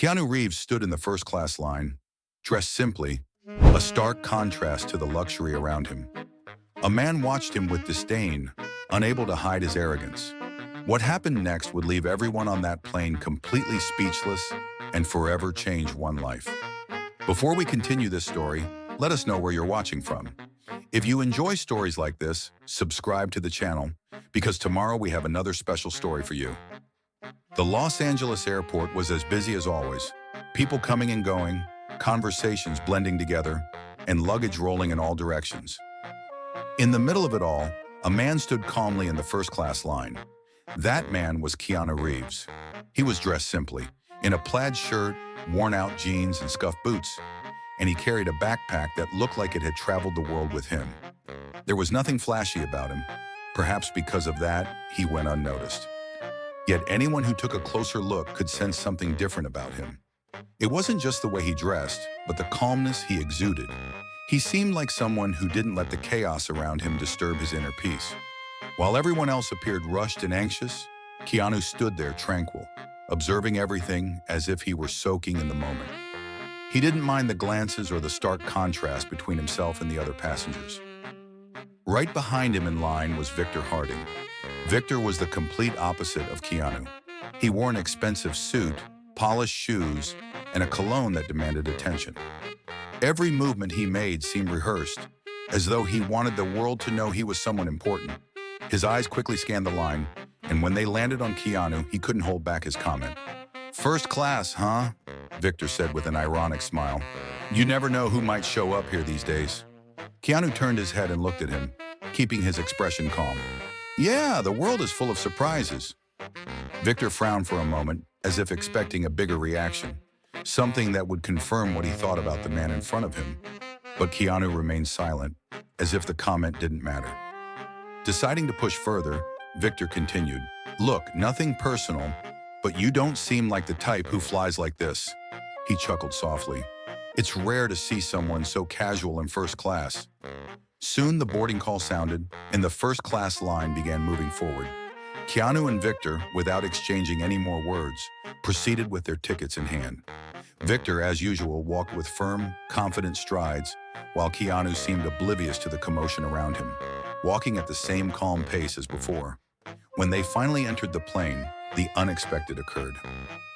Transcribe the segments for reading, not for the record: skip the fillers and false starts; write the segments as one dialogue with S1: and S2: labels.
S1: Keanu Reeves stood in the first-class line, dressed simply, a stark contrast to the luxury around him. A man watched him with disdain, unable to hide his arrogance. What happened next would leave everyone on that plane completely speechless and forever change one life. Before we continue this story, let us know where you're watching from. If you enjoy stories like this, subscribe to the channel, because tomorrow we have another special story for you. The Los Angeles airport was as busy as always. People coming and going, conversations blending together, and luggage rolling in all directions. In the middle of it all, a man stood calmly in the first-class line. That man was Keanu Reeves. He was dressed simply, in a plaid shirt, worn-out jeans, and scuffed boots, and he carried a backpack that looked like it had traveled the world with him. There was nothing flashy about him. Perhaps because of that, he went unnoticed. Yet anyone who took a closer look could sense something different about him. It wasn't just the way he dressed, but the calmness he exuded. He seemed like someone who didn't let the chaos around him disturb his inner peace. While everyone else appeared rushed and anxious, Keanu stood there tranquil, observing everything as if he were soaking in the moment. He didn't mind the glances or the stark contrast between himself and the other passengers. Right behind him in line was Victor Harding. Victor was the complete opposite of Keanu. He wore an expensive suit, polished shoes, and a cologne that demanded attention. Every movement he made seemed rehearsed, as though he wanted the world to know he was someone important. His eyes quickly scanned the line, and when they landed on Keanu, he couldn't hold back his comment. "First class, huh?" Victor said with an ironic smile. "You never know who might show up here these days." Keanu turned his head and looked at him, keeping his expression calm. "Yeah, the world is full of surprises." Victor frowned for a moment, as if expecting a bigger reaction, something that would confirm what he thought about the man in front of him. But Keanu remained silent, as if the comment didn't matter. Deciding to push further, Victor continued, "Look, nothing personal, but you don't seem like the type who flies like this." He chuckled softly. "It's rare to see someone so casual in first class." Soon the boarding call sounded, and the first-class line began moving forward. Keanu and Victor, without exchanging any more words, proceeded with their tickets in hand. Victor, as usual, walked with firm, confident strides, while Keanu seemed oblivious to the commotion around him, walking at the same calm pace as before. When they finally entered the plane, the unexpected occurred.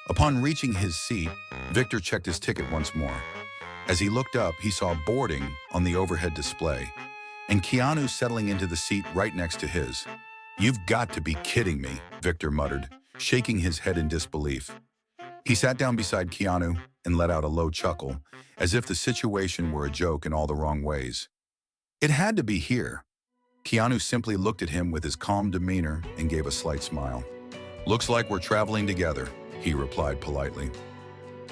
S1: Upon reaching his seat, Victor checked his ticket once more. As he looked up, he saw boarding on the overhead display, and Keanu settling into the seat right next to his. "You've got to be kidding me," Victor muttered, shaking his head in disbelief. He sat down beside Keanu and let out a low chuckle, as if the situation were a joke in all the wrong ways. "It had to be here." Keanu simply looked at him with his calm demeanor and gave a slight smile. "Looks like we're traveling together," he replied politely.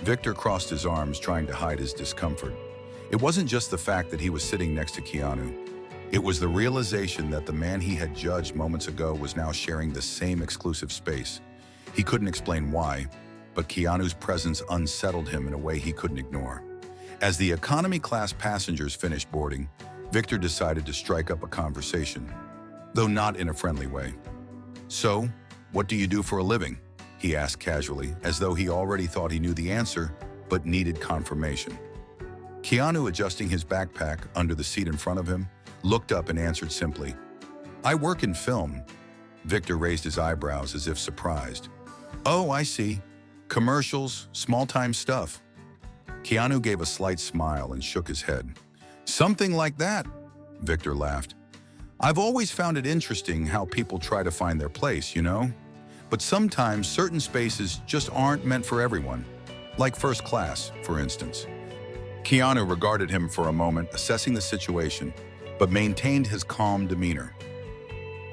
S1: Victor crossed his arms, trying to hide his discomfort. It wasn't just the fact that he was sitting next to Keanu. It was the realization that the man he had judged moments ago was now sharing the same exclusive space. He couldn't explain why, but Keanu's presence unsettled him in a way he couldn't ignore. As the economy class passengers finished boarding, Victor decided to strike up a conversation, though not in a friendly way. "So, what do you do for a living?" he asked casually, as though he already thought he knew the answer, but needed confirmation. Keanu, adjusting his backpack under the seat in front of him, looked up and answered simply, "I work in film." Victor raised his eyebrows as if surprised. "Oh, I see. Commercials, small-time stuff." Keanu gave a slight smile and shook his head. "Something like that," Victor laughed. "I've always found it interesting how people try to find their place, you know? But sometimes certain spaces just aren't meant for everyone, like first class, for instance." Keanu regarded him for a moment, assessing the situation, but maintained his calm demeanor.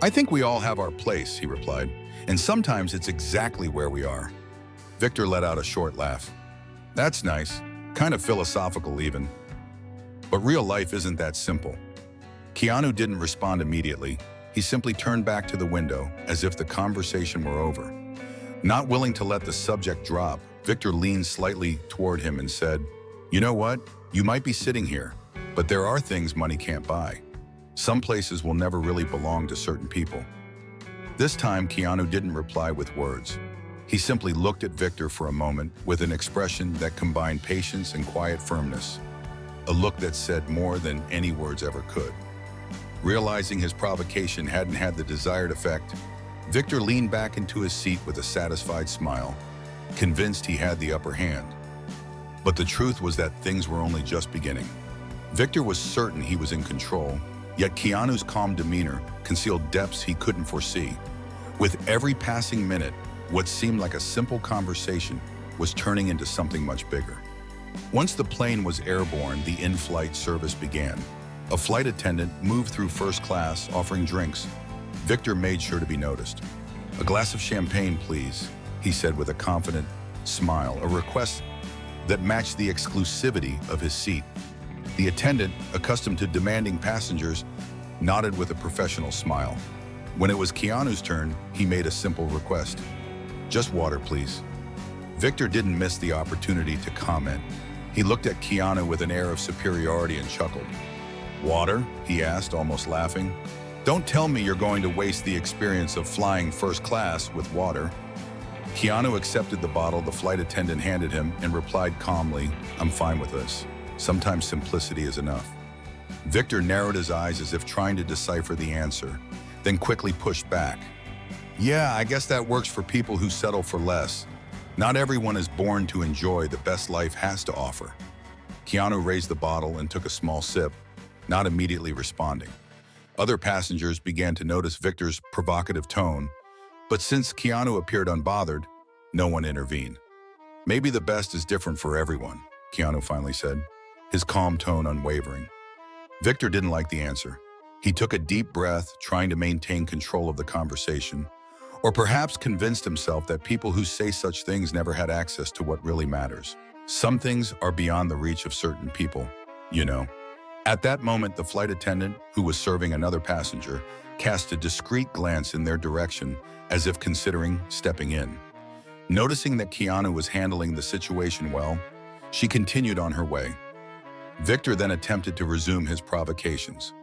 S1: "I think we all have our place," he replied, "and sometimes it's exactly where we are." Victor let out a short laugh. "That's nice, kind of philosophical even. But real life isn't that simple." Keanu didn't respond immediately. He simply turned back to the window, as if the conversation were over. Not willing to let the subject drop, Victor leaned slightly toward him and said, "You know what? You might be sitting here, but there are things money can't buy. Some places will never really belong to certain people." This time, Keanu didn't reply with words. He simply looked at Victor for a moment with an expression that combined patience and quiet firmness, a look that said more than any words ever could. Realizing his provocation hadn't had the desired effect, Victor leaned back into his seat with a satisfied smile, convinced he had the upper hand. But the truth was that things were only just beginning. Victor was certain he was in control, yet Keanu's calm demeanor concealed depths he couldn't foresee. With every passing minute, what seemed like a simple conversation was turning into something much bigger. Once the plane was airborne, the in-flight service began. A flight attendant moved through first class, offering drinks. Victor made sure to be noticed. "A glass of champagne, please," he said with a confident smile, a request that matched the exclusivity of his seat. The attendant, accustomed to demanding passengers, nodded with a professional smile. When it was Keanu's turn, he made a simple request. "Just water, please." Victor didn't miss the opportunity to comment. He looked at Keanu with an air of superiority and chuckled. "Water?" he asked, almost laughing. "Don't tell me you're going to waste the experience of flying first class with water." Keanu accepted the bottle the flight attendant handed him and replied calmly, "I'm fine with this. Sometimes simplicity is enough." Victor narrowed his eyes as if trying to decipher the answer, then quickly pushed back. "Yeah, I guess that works for people who settle for less. Not everyone is born to enjoy the best life has to offer." Keanu raised the bottle and took a small sip, not immediately responding. Other passengers began to notice Victor's provocative tone, but since Keanu appeared unbothered, no one intervened. "Maybe the best is different for everyone," Keanu finally said, his calm tone unwavering. Victor didn't like the answer. He took a deep breath, trying to maintain control of the conversation, or perhaps convinced himself that people who say such things never had access to what really matters. Some things are beyond the reach of certain people, you know. At that moment, the flight attendant, who was serving another passenger, cast a discreet glance in their direction as if considering stepping in. Noticing that Keanu was handling the situation well, she continued on her way. Victor then attempted to resume his provocations.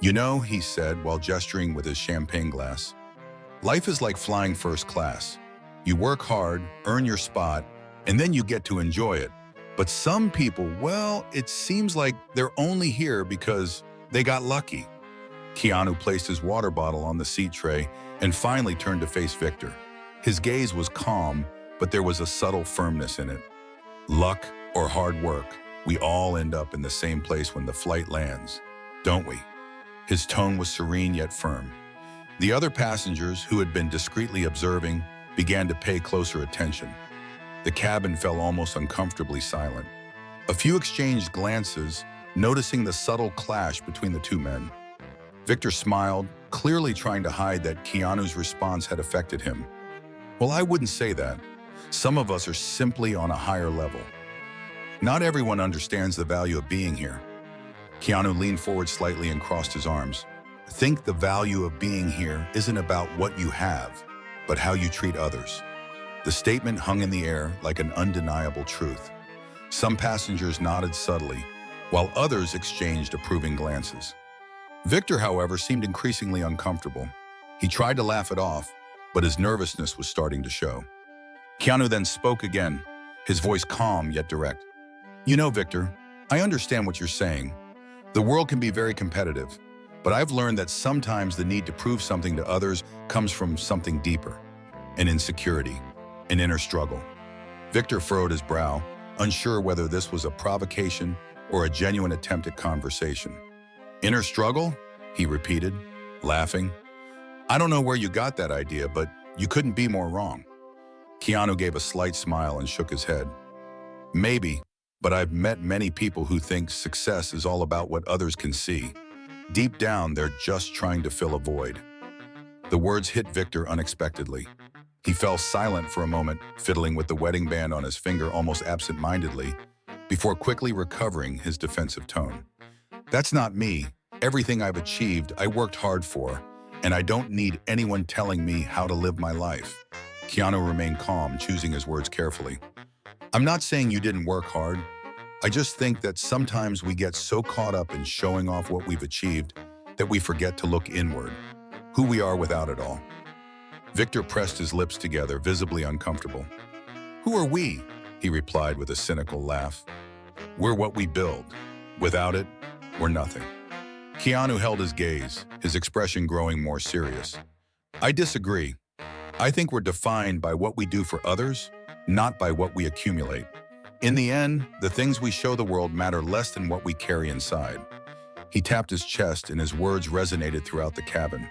S1: "You know," he said while gesturing with his champagne glass, "life is like flying first class. You work hard, earn your spot, and then you get to enjoy it. But some people, well, it seems like they're only here because they got lucky." Keanu placed his water bottle on the seat tray and finally turned to face Victor. His gaze was calm, but there was a subtle firmness in it. "Luck or hard work, we all end up in the same place when the flight lands, don't we?" His tone was serene yet firm. The other passengers, who had been discreetly observing, began to pay closer attention. The cabin fell almost uncomfortably silent. A few exchanged glances, noticing the subtle clash between the two men. Victor smiled, clearly trying to hide that Keanu's response had affected him. "Well, I wouldn't say that. Some of us are simply on a higher level. Not everyone understands the value of being here." Keanu leaned forward slightly and crossed his arms. "I think the value of being here isn't about what you have, but how you treat others." The statement hung in the air like an undeniable truth. Some passengers nodded subtly, while others exchanged approving glances. Victor, however, seemed increasingly uncomfortable. He tried to laugh it off, but his nervousness was starting to show. Keanu then spoke again, his voice calm yet direct. "You know, Victor, I understand what you're saying. The world can be very competitive, but I've learned that sometimes the need to prove something to others comes from something deeper, an insecurity, an inner struggle." Victor furrowed his brow, unsure whether this was a provocation or a genuine attempt at conversation. "Inner struggle?" he repeated, laughing. "I don't know where you got that idea, but you couldn't be more wrong." Keanu gave a slight smile and shook his head. "Maybe, but I've met many people who think success is all about what others can see. Deep down, they're just trying to fill a void." The words hit Victor unexpectedly. He fell silent for a moment, fiddling with the wedding band on his finger almost absent-mindedly, before quickly recovering his defensive tone. "That's not me. Everything I've achieved, I worked hard for, and I don't need anyone telling me how to live my life." Keanu remained calm, choosing his words carefully. "I'm not saying you didn't work hard. I just think that sometimes we get so caught up in showing off what we've achieved that we forget to look inward, who we are without it all." Victor pressed his lips together, visibly uncomfortable. "Who are we?" he replied with a cynical laugh. "We're what we build. Without it, we're nothing." Keanu held his gaze, his expression growing more serious. "I disagree. I think we're defined by what we do for others, not by what we accumulate. In the end, the things we show the world matter less than what we carry inside." He tapped his chest and his words resonated throughout the cabin.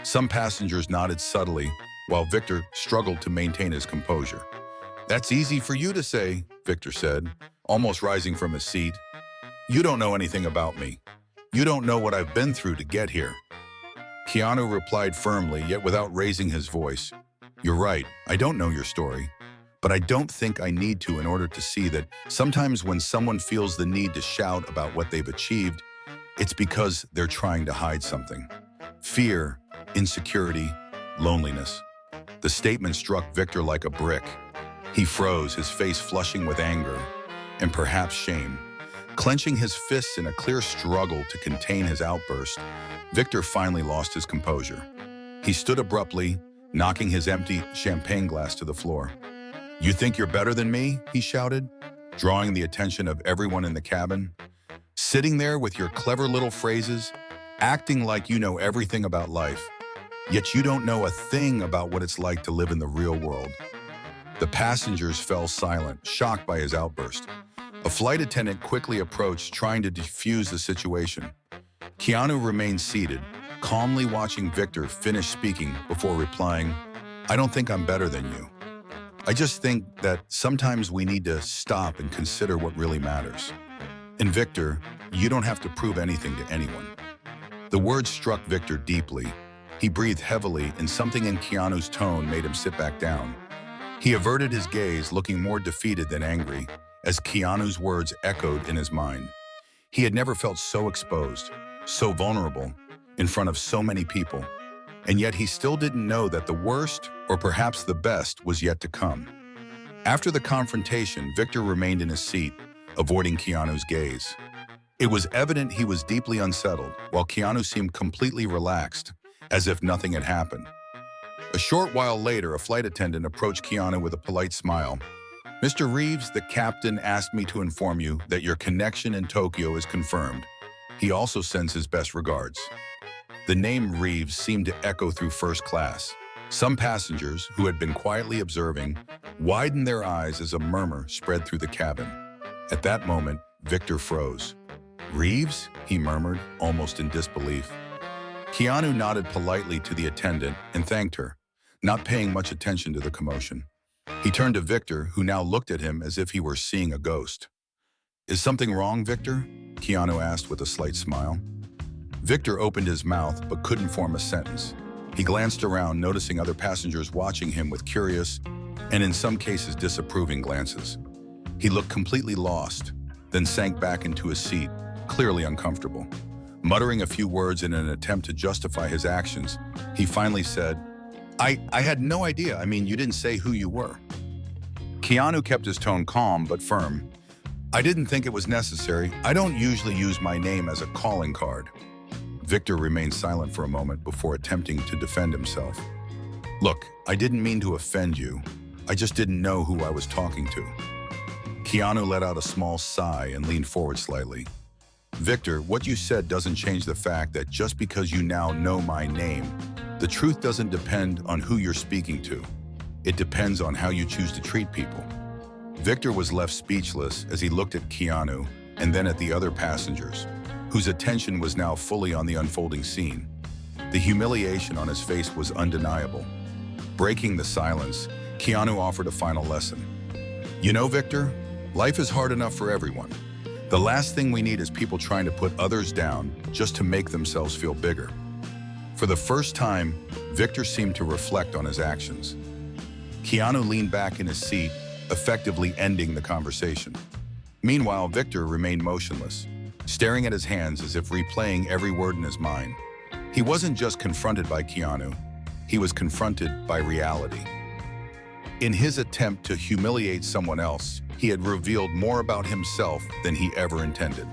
S1: Some passengers nodded subtly, while Victor struggled to maintain his composure. "That's easy for you to say," Victor said, almost rising from his seat. "You don't know anything about me. You don't know what I've been through to get here." Keanu replied firmly, yet without raising his voice. "You're right, I don't know your story. But I don't think I need to in order to see that sometimes when someone feels the need to shout about what they've achieved, it's because they're trying to hide something. Fear, insecurity, loneliness." The statement struck Victor like a brick. He froze, his face flushing with anger and perhaps shame. Clenching his fists in a clear struggle to contain his outburst, Victor finally lost his composure. He stood abruptly, knocking his empty champagne glass to the floor. "You think you're better than me?" he shouted, drawing the attention of everyone in the cabin. "Sitting there with your clever little phrases, acting like you know everything about life, yet you don't know a thing about what it's like to live in the real world." The passengers fell silent, shocked by his outburst. A flight attendant quickly approached, trying to defuse the situation. Keanu remained seated, calmly watching Victor finish speaking before replying, "I don't think I'm better than you. I just think that sometimes we need to stop and consider what really matters. And Victor, you don't have to prove anything to anyone." The words struck Victor deeply. He breathed heavily, and something in Keanu's tone made him sit back down. He averted his gaze, looking more defeated than angry, as Keanu's words echoed in his mind. He had never felt so exposed, so vulnerable, in front of so many people. And yet he still didn't know that the worst, or perhaps the best, was yet to come. After the confrontation, Victor remained in his seat, avoiding Keanu's gaze. It was evident he was deeply unsettled, while Keanu seemed completely relaxed, as if nothing had happened. A short while later, a flight attendant approached Keanu with a polite smile. "Mr. Reeves, the captain asked me to inform you that your connection in Tokyo is confirmed. He also sends his best regards." The name Reeves seemed to echo through first class. Some passengers, who had been quietly observing, widened their eyes as a murmur spread through the cabin. At that moment, Victor froze. "Reeves?" he murmured, almost in disbelief. Keanu nodded politely to the attendant and thanked her, not paying much attention to the commotion. He turned to Victor, who now looked at him as if he were seeing a ghost. "Is something wrong, Victor?" Keanu asked with a slight smile. Victor opened his mouth but couldn't form a sentence. He glanced around, noticing other passengers watching him with curious and in some cases disapproving glances. He looked completely lost, then sank back into his seat, clearly uncomfortable. Muttering a few words in an attempt to justify his actions, he finally said, I had no idea. I mean, you didn't say who you were." Keanu kept his tone calm but firm. "I didn't think it was necessary. I don't usually use my name as a calling card." Victor remained silent for a moment before attempting to defend himself. "Look, I didn't mean to offend you. I just didn't know who I was talking to." Keanu let out a small sigh and leaned forward slightly. "Victor, what you said doesn't change the fact that just because you now know my name, the truth doesn't depend on who you're speaking to. It depends on how you choose to treat people." Victor was left speechless as he looked at Keanu and then at the other passengers, whose attention was now fully on the unfolding scene. The humiliation on his face was undeniable. Breaking the silence, Keanu offered a final lesson. "You know, Victor, life is hard enough for everyone. The last thing we need is people trying to put others down just to make themselves feel bigger." For the first time, Victor seemed to reflect on his actions. Keanu leaned back in his seat, effectively ending the conversation. Meanwhile, Victor remained motionless, staring at his hands as if replaying every word in his mind. He wasn't just confronted by Keanu, he was confronted by reality. In his attempt to humiliate someone else, he had revealed more about himself than he ever intended.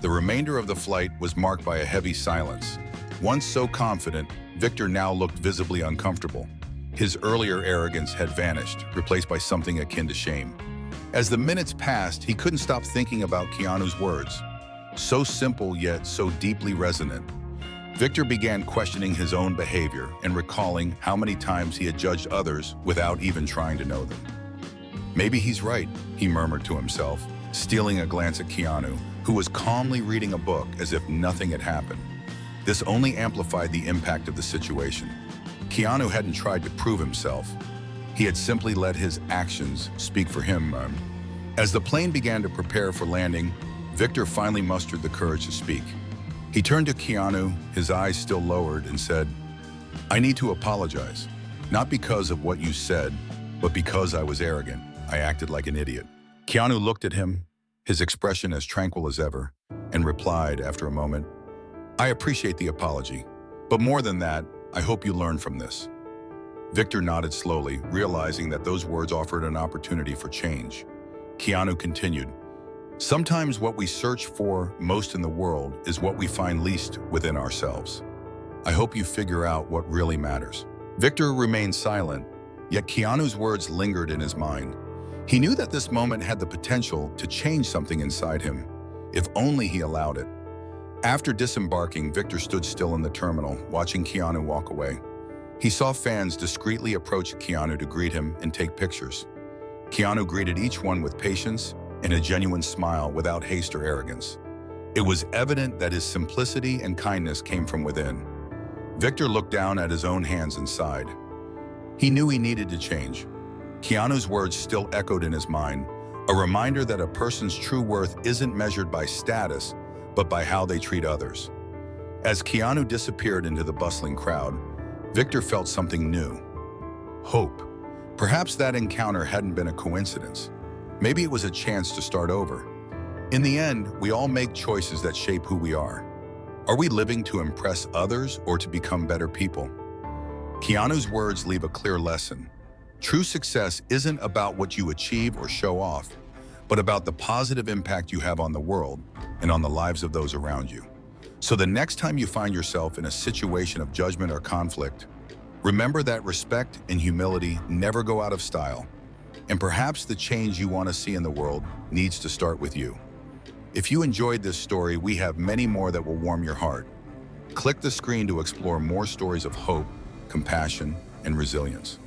S1: The remainder of the flight was marked by a heavy silence. Once so confident, Victor now looked visibly uncomfortable. His earlier arrogance had vanished, replaced by something akin to shame. As the minutes passed, he couldn't stop thinking about Keanu's words. So simple yet so deeply resonant. Victor began questioning his own behavior and recalling how many times he had judged others without even trying to know them. Maybe he's right, he murmured to himself, stealing a glance at Keanu, who was calmly reading a book as if nothing had happened. This only amplified the impact of the situation. Keanu hadn't tried to prove himself. He had simply let his actions speak for him. As the plane began to prepare for landing, Victor finally mustered the courage to speak. He turned to Keanu, his eyes still lowered, and said, "I need to apologize, not because of what you said, but because I was arrogant. I acted like an idiot." Keanu looked at him, his expression as tranquil as ever, and replied after a moment, "I appreciate the apology, but more than that, I hope you learn from this." Victor nodded slowly, realizing that those words offered an opportunity for change. Keanu continued, "Sometimes what we search for most in the world is what we find least within ourselves. I hope you figure out what really matters." Victor remained silent, yet Keanu's words lingered in his mind. He knew that this moment had the potential to change something inside him, if only he allowed it. After disembarking, Victor stood still in the terminal, watching Keanu walk away. He saw fans discreetly approach Keanu to greet him and take pictures. Keanu greeted each one with patience and a genuine smile without haste or arrogance. It was evident that his simplicity and kindness came from within. Victor looked down at his own hands and sighed. He knew he needed to change. Keanu's words still echoed in his mind, a reminder that a person's true worth isn't measured by status, but by how they treat others. As Keanu disappeared into the bustling crowd, Victor felt something new. Hope. Perhaps that encounter hadn't been a coincidence. Maybe it was a chance to start over. In the end, we all make choices that shape who we are. Are we living to impress others or to become better people? Keanu's words leave a clear lesson. True success isn't about what you achieve or show off, but about the positive impact you have on the world and on the lives of those around you. So the next time you find yourself in a situation of judgment or conflict, remember that respect and humility never go out of style. And perhaps the change you want to see in the world needs to start with you. If you enjoyed this story, we have many more that will warm your heart. Click the screen to explore more stories of hope, compassion, and resilience.